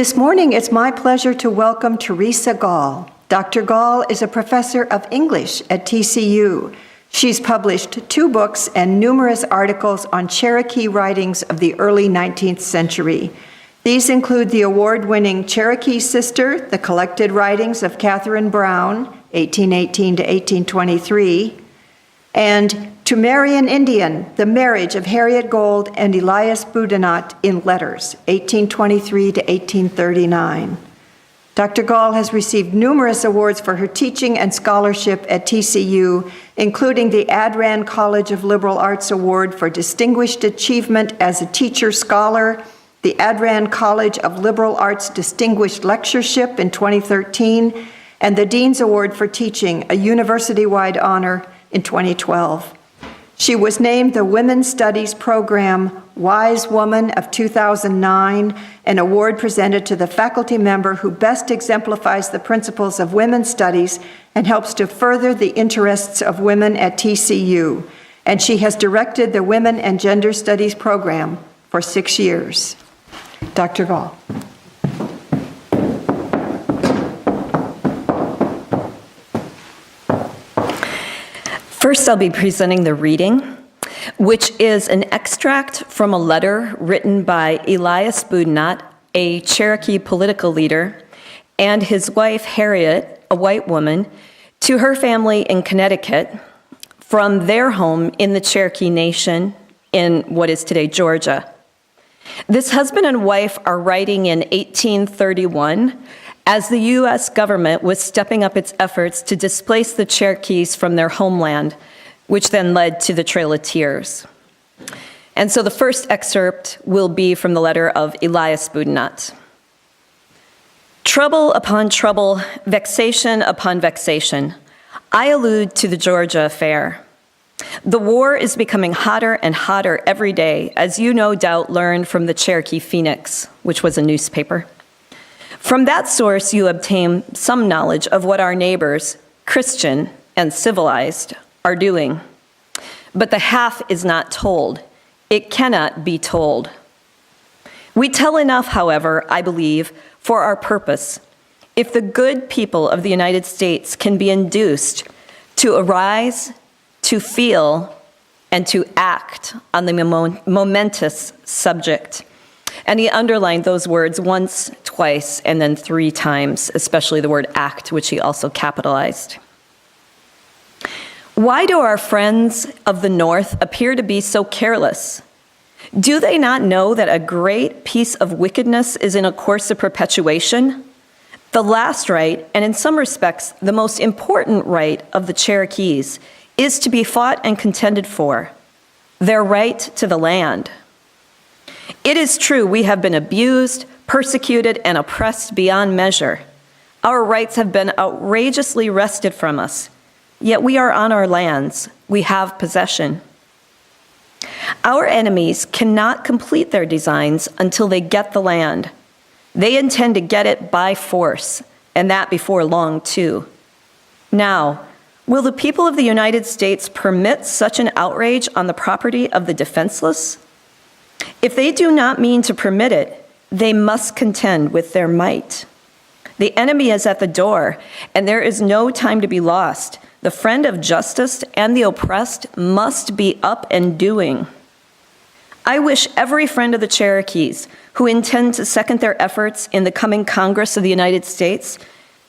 This morning, it's my pleasure to welcome Theresa Gaul. Dr. Gaul is a professor of English at TCU. She's published 2 books and numerous articles on Cherokee writings of the early 19th century. These include the award-winning Cherokee Sister, the collected writings of Katherine Brown, 1818 to 1823, and To Marry an Indian, the marriage of Harriet Gould and Elias Boudinot in letters, 1823 to 1839. Dr. Gaul has received numerous awards for her teaching and scholarship at TCU, including the Adran College of Liberal Arts Award for Distinguished Achievement as a Teacher Scholar, the Adran College of Liberal Arts Distinguished Lectureship in 2013, and the Dean's Award for Teaching, a university-wide honor, in 2012. She was named the Women's Studies Program Wise Woman of 2009, an award presented to the faculty member who best exemplifies the principles of women's studies and helps to further the interests of women at TCU. And she has directed the Women and Gender Studies program for 6 years. Dr. Gaul. First, I'll be presenting the reading, which is an extract from a letter written by Elias Boudinot, a Cherokee political leader, and his wife, Harriet, a white woman, to her family in Connecticut from their home in the Cherokee Nation in what is today Georgia. This husband and wife are writing in 1831 as the U.S. government was stepping up its efforts to displace the Cherokees from their homeland, which then led to the Trail of Tears. And so the first excerpt will be from the letter of Elias Boudinot. Trouble upon trouble, vexation upon vexation. I allude to the Georgia affair. The war is becoming hotter and hotter every day, as you no doubt learned from the Cherokee Phoenix, which was a newspaper. From that source, you obtain some knowledge of what our neighbors, Christian and civilized, are doing. But the half is not told. It cannot be told. We tell enough, however, I believe, for our purpose. If the good people of the United States can be induced to arise, to feel, and to act on the momentous subject. And he underlined those words once, twice, and then 3 times, especially the word act, which he also capitalized. Why do our friends of the North appear to be so careless? Do they not know that a great piece of wickedness is in a course of perpetuation? The last right, and in some respects, the most important right of the Cherokees, is to be fought and contended for, their right to the land. It is true we have been abused, persecuted, and oppressed beyond measure. Our rights have been outrageously wrested from us, yet we are on our lands. We have possession. Our enemies cannot complete their designs until they get the land. They intend to get it by force, and that before long, too. Now, will the people of the United States permit such an outrage on the property of the defenseless? If they do not mean to permit it, they must contend with their might. The enemy is at the door, and there is no time to be lost. The friend of justice and the oppressed must be up and doing. I wish every friend of the Cherokees who intend to second their efforts in the coming Congress of the United States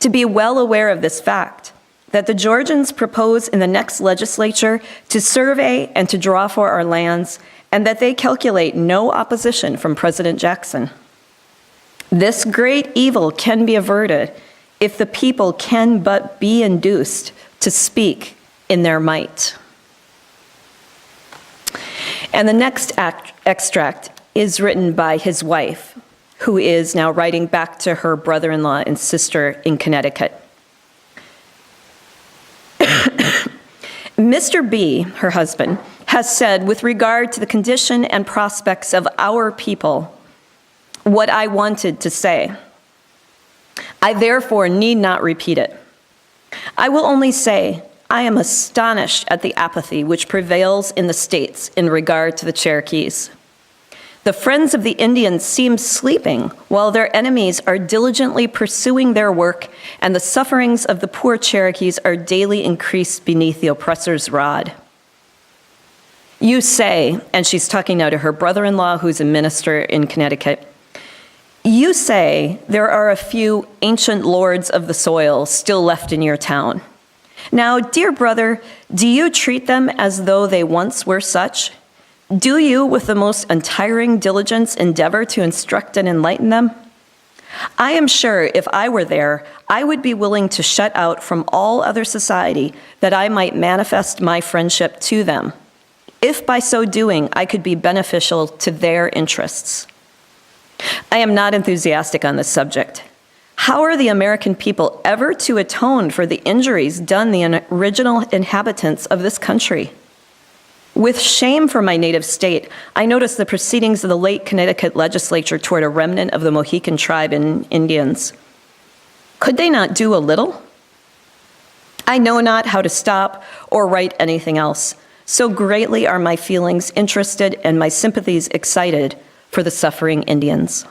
to be well aware of this fact, that the Georgians propose in the next legislature to survey and to draw for our lands, and that they calculate no opposition from President Jackson. This great evil can be averted if the people can but be induced to speak in their might. And the next extract is written by his wife, who is now writing back to her brother-in-law and sister in Connecticut. Mr. B, her husband, has said with regard to the condition and prospects of our people what I wanted to say. I therefore need not repeat it. I will only say I am astonished at the apathy which prevails in the states in regard to the Cherokees. The friends of the Indians seem sleeping while their enemies are diligently pursuing their work, and the sufferings of the poor Cherokees are daily increased beneath the oppressor's rod. You say," and she's talking now to her brother-in-law who's a minister in Connecticut, "you say there are a few ancient lords of the soil still left in your town. Now, dear brother, do you treat them as though they once were such? Do you, with the most untiring diligence, endeavor to instruct and enlighten them? I am sure if I were there, I would be willing to shut out from all other society that I might manifest my friendship to them, if by so doing I could be beneficial to their interests. I am not enthusiastic on this subject. How are the American people ever to atone for the injuries done the original inhabitants of this country? With shame for my native state, I noticed the proceedings of the late Connecticut legislature toward a remnant of the Mohican tribe and Indians. Could they not do a little? I know not how to stop or write anything else. So greatly are my feelings interested and my sympathies excited for the suffering Indians."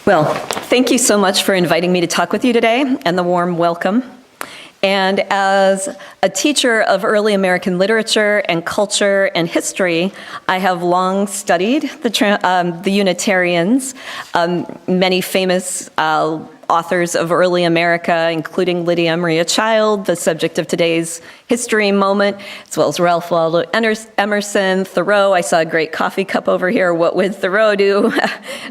Well, thank you so much for inviting me to talk with you today and the warm welcome. And as a teacher of early American literature and culture and history, I have long studied the Unitarians, many famous authors of early America, including Lydia Maria Child, the subject of today's history moment, as well as Ralph Waldo Emerson, Thoreau. I saw a great coffee cup over here, What Would Thoreau Do?,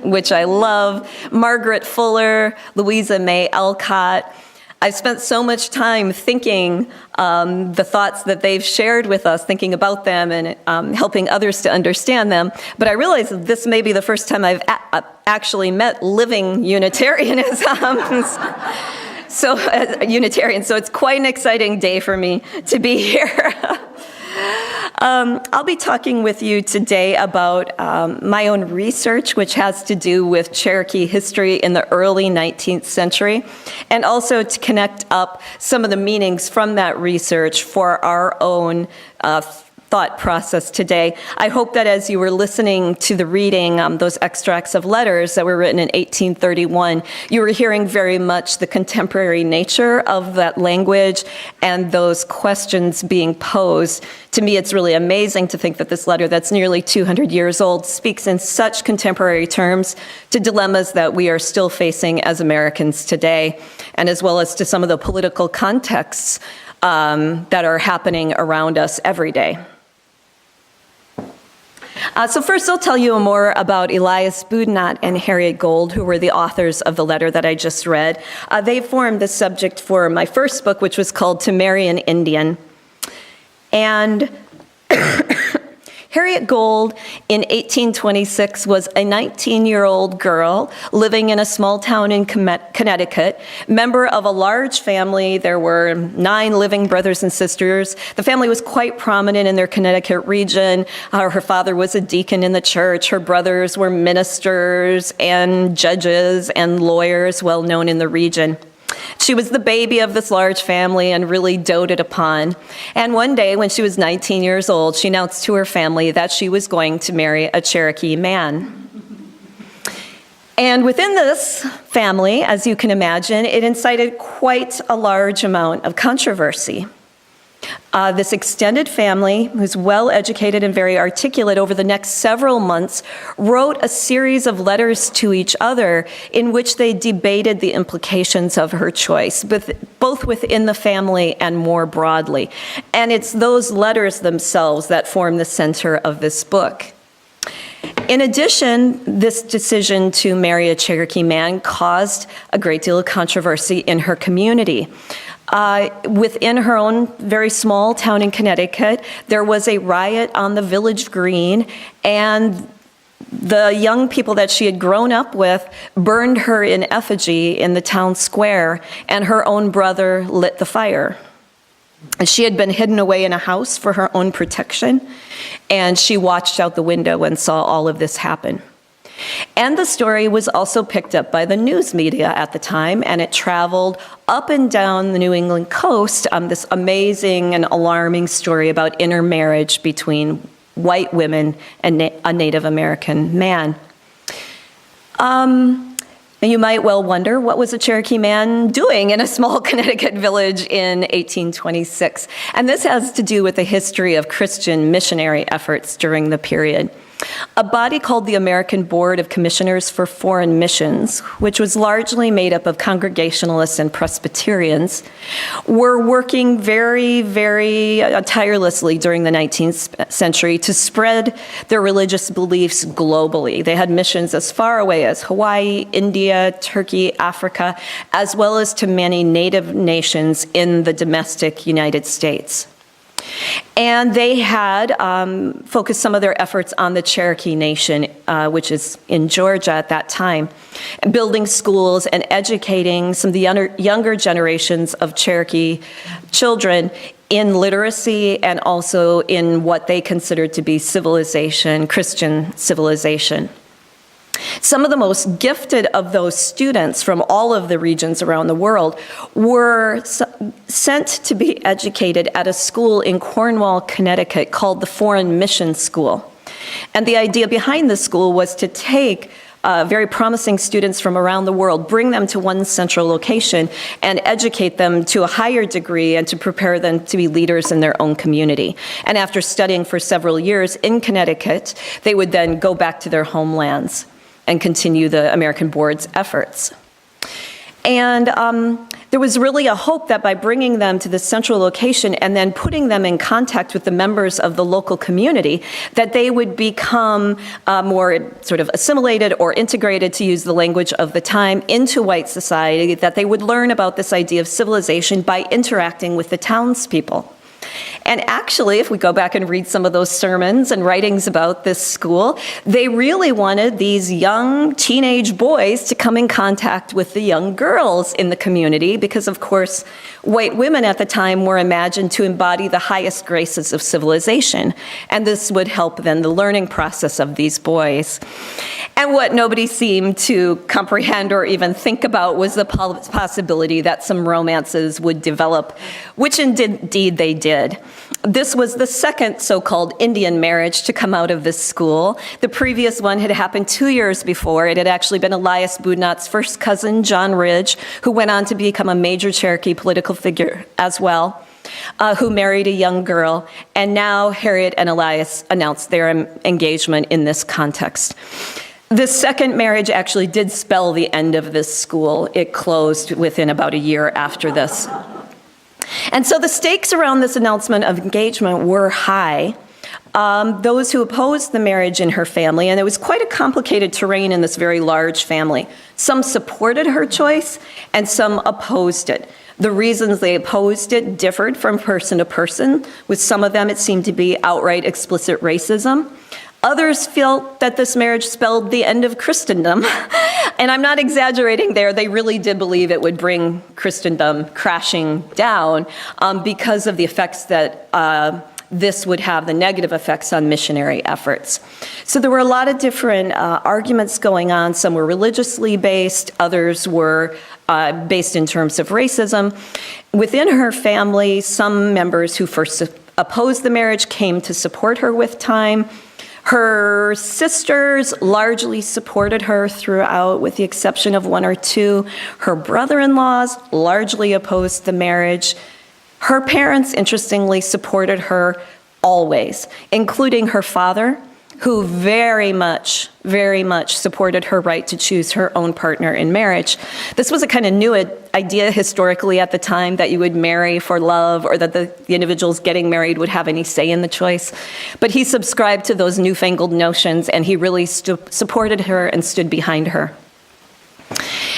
which I love, Margaret Fuller, Louisa May Alcott. I've spent so much time thinking the thoughts that they've shared with us, thinking about them and helping others to understand them. But I realize that this may be the first time I've actually met living Unitarianism. So it's quite an exciting day for me to be here. I'll be talking with you today about my own research, which has to do with Cherokee history in the early 19th century, and also to connect up some of the meanings from that research for our own thought process today. I hope that as you were listening to the reading, those extracts of letters that were written in 1831, you were hearing very much the contemporary nature of that language and those questions being posed. To me, it's really amazing to think that this letter that's nearly 200 years old speaks in such contemporary terms to dilemmas that we are still facing as Americans today, and as well as to some of the political contexts that are happening around us every day. So first I'll tell you more about Elias Boudinot and Harriet Gould, who were the authors of the letter that I just read. They formed the subject for my first book, which was called To Marry an Indian. And Harriet Gould in 1826 was a 19-year-old girl living in a small town in Connecticut, member of a large family. There were 9 living brothers and sisters. The family was quite prominent in their Connecticut region. Her father was a deacon in the church. Her brothers were ministers and judges and lawyers well known in the region. She was the baby of this large family and really doted upon. And one day when she was 19 years old, she announced to her family that she was going to marry a Cherokee man. And within this family, as you can imagine, it incited quite a large amount of controversy. This extended family, who's well educated and very articulate, over the next several months wrote a series of letters to each other in which they debated the implications of her choice, both within the family and more broadly. And it's those letters themselves that form the center of this book. In addition, this decision to marry a Cherokee man caused a great deal of controversy in her community. Within her own very small town in Connecticut, there was a riot on the village green, and the young people that she had grown up with burned her in effigy in the town square, and her own brother lit the fire. She had been hidden away in a house for her own protection, and she watched out the window and saw all of this happen. And the story was also picked up by the news media at the time, and it traveled up and down the New England coast, this amazing and alarming story about intermarriage between white women and a Native American man. You might well wonder, what was a Cherokee man doing in a small Connecticut village in 1826? And this has to do with the history of Christian missionary efforts during the period. A body called the American Board of Commissioners for Foreign Missions, which was largely made up of Congregationalists and Presbyterians, were working very, very tirelessly during the 19th century to spread their religious beliefs globally. They had missions as far away as Hawaii, India, Turkey, Africa, as well as to many native nations in the domestic United States. And they had focused some of their efforts on the Cherokee Nation, which is in Georgia at that time, building schools and educating some of the younger generations of Cherokee children in literacy and also in what they considered to be civilization, Christian civilization. Some of the most gifted of those students from all of the regions around the world were sent to be educated at a school in Cornwall, Connecticut called the Foreign Mission School. And the idea behind the school was to take very promising students from around the world, bring them to one central location, and educate them to a higher degree and to prepare them to be leaders in their own community. And after studying for several years in Connecticut, they would then go back to their homelands and continue the American Board's efforts. And there was really a hope that by bringing them to the central location and then putting them in contact with the members of the local community, that they would become more sort of assimilated or integrated, to use the language of the time, into white society, that they would learn about this idea of civilization by interacting with the townspeople. And actually, if we go back and read some of those sermons and writings about this school, they really wanted these young teenage boys to come in contact with the young girls in the community because, of course, white women at the time were imagined to embody the highest graces of civilization. And this would help then the learning process of these boys. And what nobody seemed to comprehend or even think about was the possibility that some romances would develop, which indeed they did. This was the second so-called Indian marriage to come out of this school. The previous one had happened 2 years before. It had actually been Elias Boudinot's first cousin, John Ridge, who went on to become a major Cherokee political figure as well, who married a young girl. And now Harriet and Elias announced their engagement in this context. This second marriage actually did spell the end of this school. It closed within about a year after this. And so the stakes around this announcement of engagement were high. Those who opposed the marriage in her family, and it was quite a complicated terrain in this very large family. Some supported her choice and some opposed it. The reasons they opposed it differed from person to person. With some of them, it seemed to be outright explicit racism. Others felt that this marriage spelled the end of Christendom. And I'm not exaggerating there. They really did believe it would bring Christendom crashing down because of the effects that this would have, the negative effects on missionary efforts. So there were a lot of different arguments going on. Some were religiously based. Others were based in terms of racism. Within her family, some members who first opposed the marriage came to support her with time. Her sisters largely supported her throughout, with the exception of one or two. Her brother-in-laws largely opposed the marriage. Her parents, interestingly, supported her always, including her father, who very much supported her right to choose her own partner in marriage. This was a kind of new idea historically at the time, that you would marry for love, or that the individuals getting married would have any say in the choice. But he subscribed to those newfangled notions, and he really supported her and stood behind her.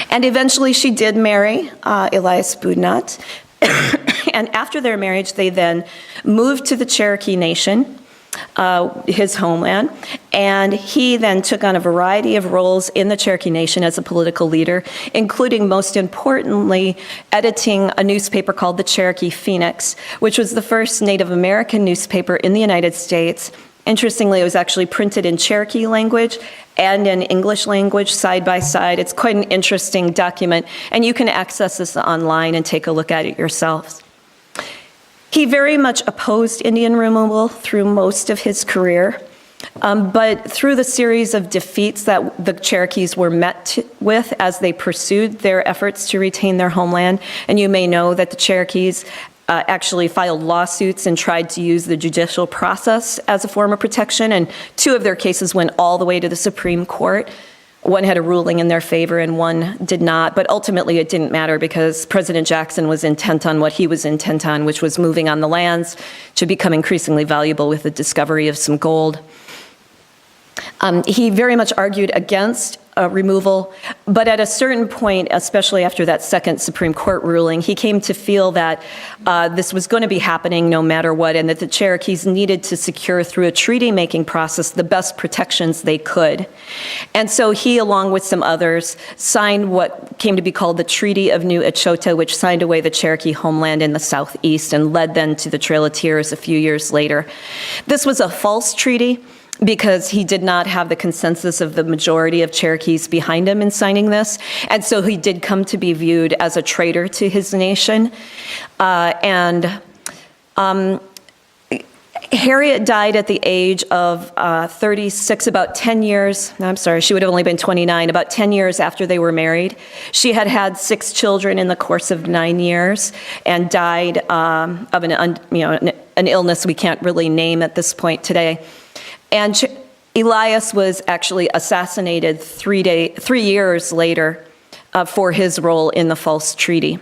And eventually she did marry Elias Boudinot. And after their marriage, they then moved to the Cherokee Nation, his homeland, and he then took on a variety of roles in the Cherokee Nation as a political leader, including, most importantly, editing a newspaper called the Cherokee Phoenix, which was the first Native American newspaper in the United States. Interestingly, it was actually printed in Cherokee language and in English language side by side. It's quite an interesting document, and you can access this online and take a look at it yourselves. He very much opposed Indian removal through most of his career, but through the series of defeats that the Cherokees were met with as they pursued their efforts to retain their homeland, and you may know that the Cherokees actually filed lawsuits and tried to use the judicial process as a form of protection, and two of their cases went all the way to the Supreme Court. One had a ruling in their favor and one did not, but ultimately it didn't matter because President Jackson was intent on what he was intent on, which was moving on the lands to become increasingly valuable with the discovery of some gold. He very much argued against removal, but at a certain point, especially after that second Supreme Court ruling, he came to feel that this was going to be happening no matter what, and that the Cherokees needed to secure through a treaty-making process the best protections they could. And so he, along with some others, signed what came to be called the Treaty of New Echota, which signed away the Cherokee homeland in the southeast and led then to the Trail of Tears a few years later. This was a false treaty, because he did not have the consensus of the majority of Cherokees behind him in signing this. And so he did come to be viewed as a traitor to his nation. Harriet died at the age of 36, about 10 years, I'm sorry, she would have only been 29, about 10 years after they were married. She had had 6 children in the course of 9 years and died of an illness we can't really name at this point today. And Elias was actually assassinated 3 years later for his role in the false treaty.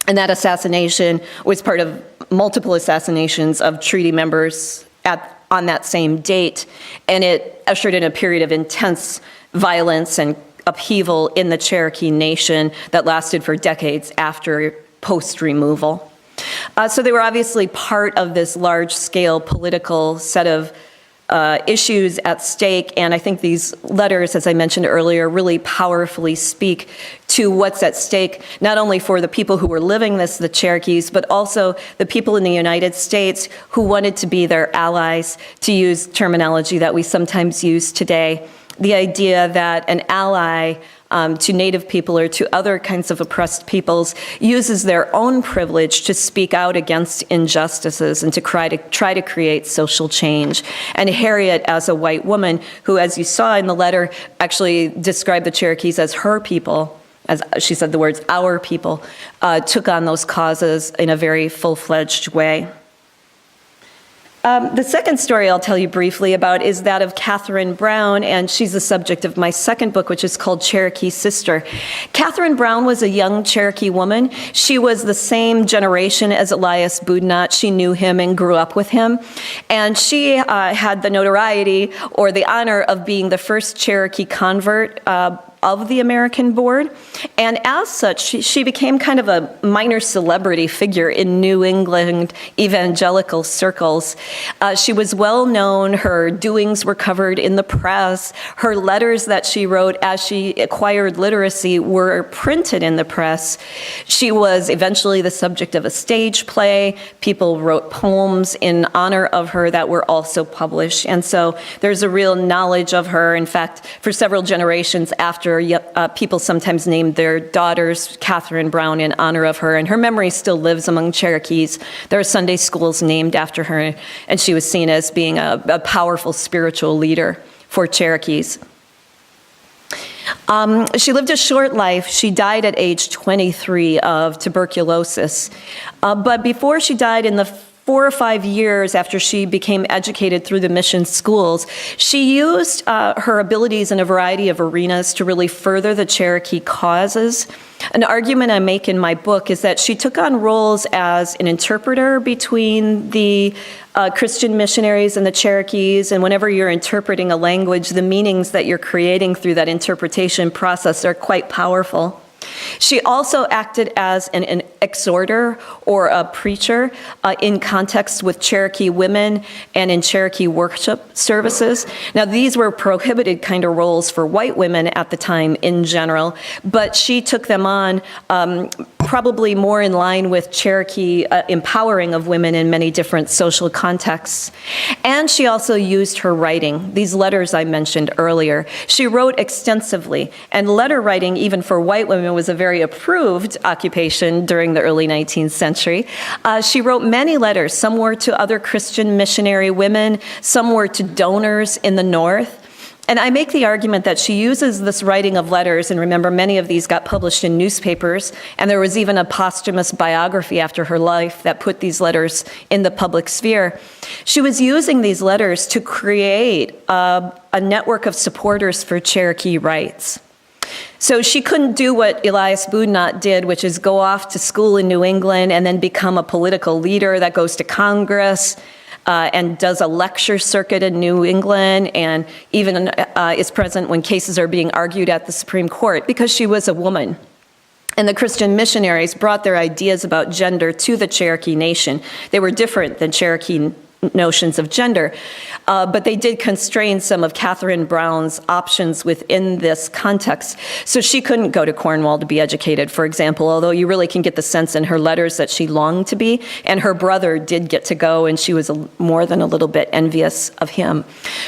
And that assassination was part of multiple assassinations of treaty members on that same date. And it ushered in a period of intense violence and upheaval in the Cherokee Nation that lasted for decades after post-removal. So they were obviously part of this large-scale political set of issues at stake, and I think these letters, as I mentioned earlier, really powerfully speak to what's at stake, not only for the people who were living this, the Cherokees, but also the people in the United States who wanted to be their allies, to use terminology that we sometimes use today. The idea that an ally to Native people or to other kinds of oppressed peoples uses their own privilege to speak out against injustices and to try to create social change. And Harriet, as a white woman who, as you saw in the letter, actually described the Cherokees as her people, as she said the words, our people, took on those causes in a very full-fledged way. The second story I'll tell you briefly about is that of Katherine Brown, and she's the subject of my second book, which is called Cherokee Sister. Katherine Brown was a young Cherokee woman. She was the same generation as Elias Boudinot. She knew him and grew up with him. And she had the notoriety or the honor of being the first Cherokee convert of the American board. And as such, she became kind of a minor celebrity figure in New England evangelical circles. She was well known. Her doings were covered in the press. Her letters that she wrote as she acquired literacy were printed in the press. She was eventually the subject of a stage play. People wrote poems in honor of her that were also published. And so there's a real knowledge of her. In fact, for several generations after, people sometimes named their daughters Katherine Brown in honor of her, and her memory still lives among Cherokees. There are Sunday schools named after her, and she was seen as being a powerful spiritual leader for Cherokees. She lived a short life. She died at age 23 of tuberculosis. But before she died, in the 4 or 5 years after she became educated through the mission schools, she used her abilities in a variety of arenas to really further the Cherokee causes. An argument I make in my book is that she took on roles as an interpreter between the Christian missionaries and the Cherokees, and whenever you're interpreting a language, the meanings that you're creating through that interpretation process are quite powerful. She also acted as an exhorter or a preacher in context with Cherokee women and in Cherokee worship services. Now, these were prohibited kind of roles for white women at the time in general, but she took them on probably more in line with Cherokee empowering of women in many different social contexts. And she also used her writing, these letters I mentioned earlier. She wrote extensively, and letter writing, even for white women, was a very approved occupation during the early 19th century. She wrote many letters. Some were to other Christian missionary women, some were to donors in the North. And I make the argument that she uses this writing of letters, and remember, many of these got published in newspapers, and there was even a posthumous biography after her life that put these letters in the public sphere. She was using these letters to create a network of supporters for Cherokee rights. So she couldn't do what Elias Boudinot did, which is go off to school in New England and then become a political leader that goes to Congress and does a lecture circuit in New England, and even is present when cases are being argued at the Supreme Court, because she was a woman. And the Christian missionaries brought their ideas about gender to the Cherokee Nation. They were different than Cherokee notions of gender, but they did constrain some of Katherine Brown's options within this context. So she couldn't go to Cornwall to be educated, for example, although you really can get the sense in her letters that she longed to be, and her brother did get to go, and she was more than a little bit envious of him.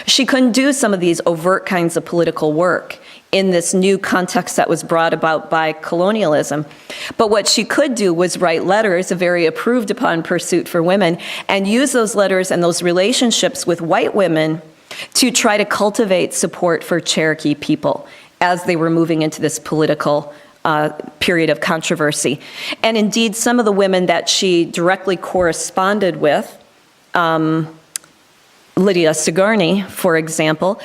She couldn't do some of these overt kinds of political work in this new context that was brought about by colonialism. But what she could do was write letters, a very approved upon pursuit for women, and use those letters and those relationships with white women to try to cultivate support for Cherokee people as they were moving into this political period of controversy. And indeed, some of the women that she directly corresponded with, Lydia Sigourney, for example,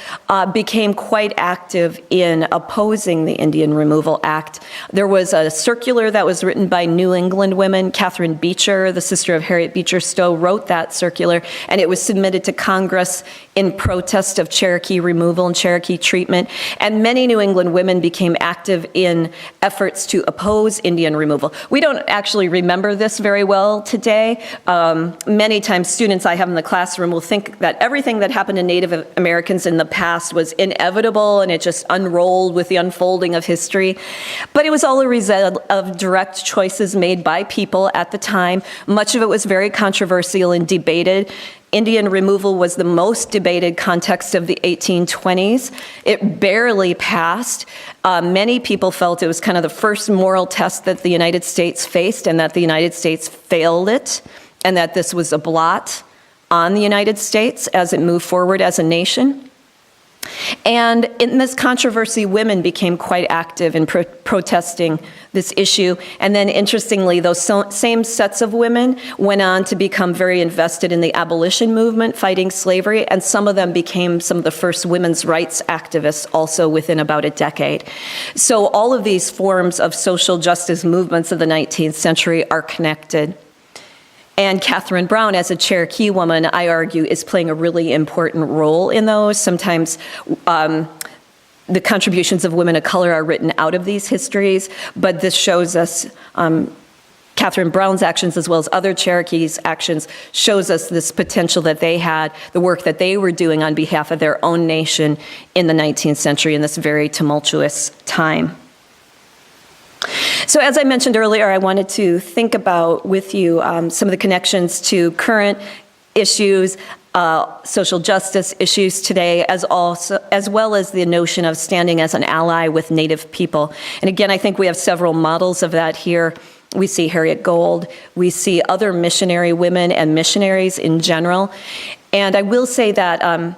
became quite active in opposing the Indian Removal Act. There was a circular that was written by New England women. Catherine Beecher, the sister of Harriet Beecher Stowe, wrote that circular, and it was submitted to Congress in protest of Cherokee removal and Cherokee treatment. And many New England women became active in efforts to oppose Indian removal. We don't actually remember this very well today. Many times students I have in the classroom will think that everything that happened to Native Americans in the past was inevitable and it just unrolled with the unfolding of history. But it was all a result of direct choices made by people at the time. Much of it was very controversial and debated. Indian removal was the most debated context of the 1820s. It barely passed. Many people felt it was kind of the first moral test that the United States faced, and that the United States failed it, and that this was a blot on the United States as it moved forward as a nation. And in this controversy, women became quite active in protesting this issue. And then interestingly, those same sets of women went on to become very invested in the abolition movement, fighting slavery, and some of them became some of the first women's rights activists also within about a decade. So all of these forms of social justice movements of the 19th century are connected. And Katherine Brown, as a Cherokee woman, I argue, is playing a really important role in those. Sometimes the contributions of women of color are written out of these histories, but this shows us Katherine Brown's actions, as well as other Cherokees' actions, shows us this potential that they had, the work that they were doing on behalf of their own nation in the 19th century in this very tumultuous time. So as I mentioned earlier, I wanted to think about with you some of the connections to current issues, social justice issues today, as well as the notion of standing as an ally with Native people. And again, I think we have several models of that here. We see Harriet Gould, we see other missionary women and missionaries in general. And I will say that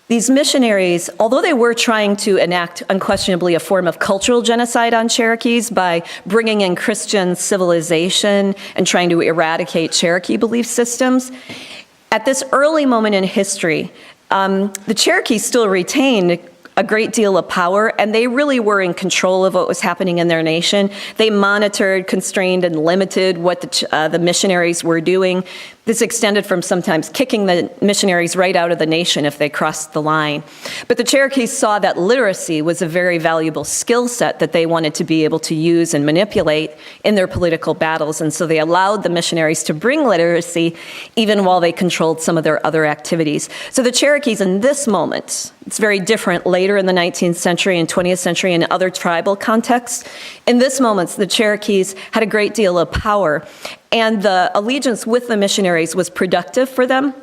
These missionaries, although they were trying to enact unquestionably a form of cultural genocide on Cherokees by bringing in Christian civilization and trying to eradicate Cherokee belief systems, at this early moment in history, the Cherokees still retained a great deal of power, and they really were in control of what was happening in their nation. They monitored, constrained, and limited what the missionaries were doing. This extended from sometimes kicking the missionaries right out of the nation if they crossed the line. But the Cherokees saw that literacy was a very valuable skill set that they wanted to be able to use and manipulate in their political battles, and so they allowed the missionaries to bring literacy even while they controlled some of their other activities. So the Cherokees in this moment, it's very different later in the 19th century and 20th century in other tribal contexts. In this moment, the Cherokees had a great deal of power, and the allegiance with the missionaries was productive for them.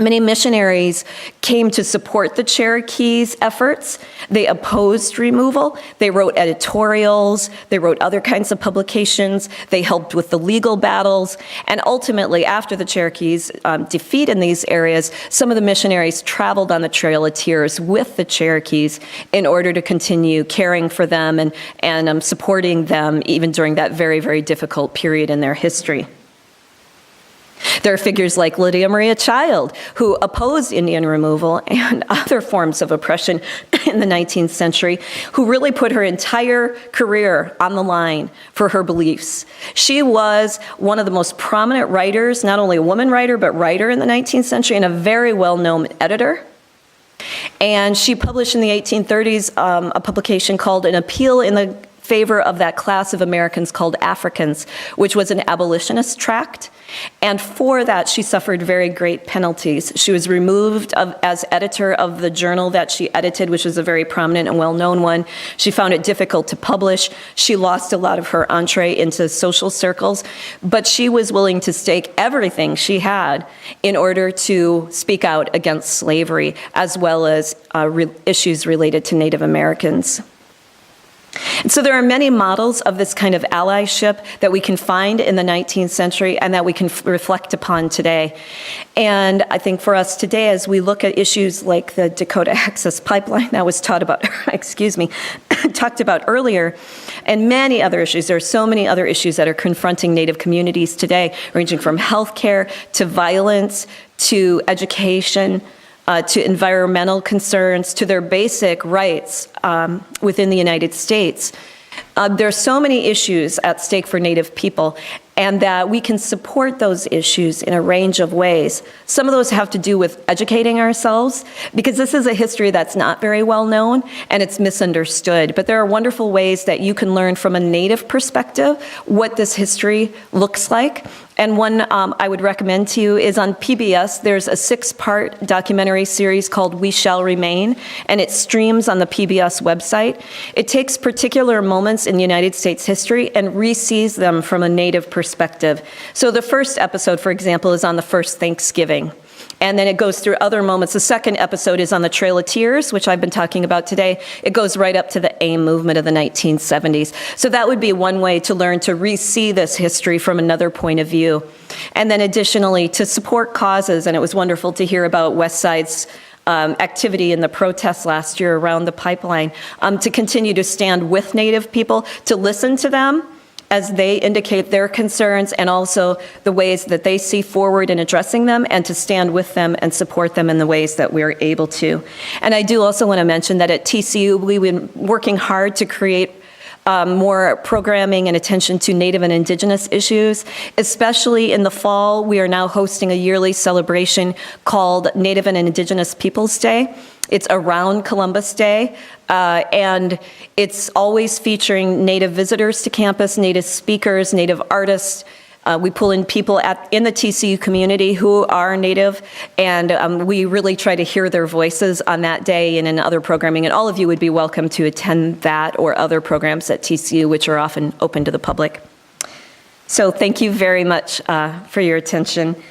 Many missionaries came to support the Cherokees' efforts. They opposed removal. They wrote editorials. They wrote other kinds of publications. They helped with the legal battles. And ultimately, after the Cherokees' defeat in these areas, some of the missionaries traveled on the Trail of Tears with the Cherokees in order to continue caring for them and supporting them even during that very, very difficult period in their history. There are figures like Lydia Maria Child, who opposed Indian removal and other forms of oppression in the 19th century, who really put her entire career on the line for her beliefs. She was one of the most prominent writers, not only a woman writer, but writer in the 19th century, and a very well-known editor. And she published in the 1830s a publication called An Appeal in the Favor of that Class of Americans Called Africans, which was an abolitionist tract. And for that, she suffered very great penalties. She was removed as editor of the journal that she edited, which was a very prominent and well-known one. She found it difficult to publish. She lost a lot of her entree into social circles, but she was willing to stake everything she had in order to speak out against slavery, as well as issues related to Native Americans. And so there are many models of this kind of allyship that we can find in the 19th century and that we can reflect upon today. And I think for us today, as we look at issues like the Dakota Access Pipeline that was talked about earlier, and many other issues, there are so many other issues that are confronting Native communities today, ranging from healthcare to violence to education, to environmental concerns, to their basic rights within the United States. There are so many issues at stake for Native people, and that we can support those issues in a range of ways. Some of those have to do with educating ourselves, because this is a history that's not very well known and it's misunderstood. But there are wonderful ways that you can learn from a Native perspective what this history looks like. And one I would recommend to you is on PBS. There's a 6-part documentary series called We Shall Remain, and it streams on the PBS website. It takes particular moments in United States history and re-sees them from a Native perspective. So the first episode, for example, is on the first Thanksgiving. And then it goes through other moments. The second episode is on the Trail of Tears, which I've been talking about today. It goes right up to the AIM movement of the 1970s. So that would be one way to learn to re-see this history from another point of view. And then additionally, to support causes, and it was wonderful to hear about West Side's activity in the protests last year around the pipeline, to continue to stand with Native people, to listen to them as they indicate their concerns and also the ways that they see forward in addressing them, and to stand with them and support them in the ways that we're able to. And I do also want to mention that at TCU, we've been working hard to create more programming and attention to Native and Indigenous issues. Especially in the fall, we are now hosting a yearly celebration called Native and Indigenous Peoples Day. It's around Columbus Day, and it's always featuring Native visitors to campus, Native speakers, Native artists. We pull in people in the TCU community who are Native, and we really try to hear their voices on that day and in other programming. And all of you would be welcome to attend that or other programs at TCU, which are often open to the public. So thank you very much for your attention.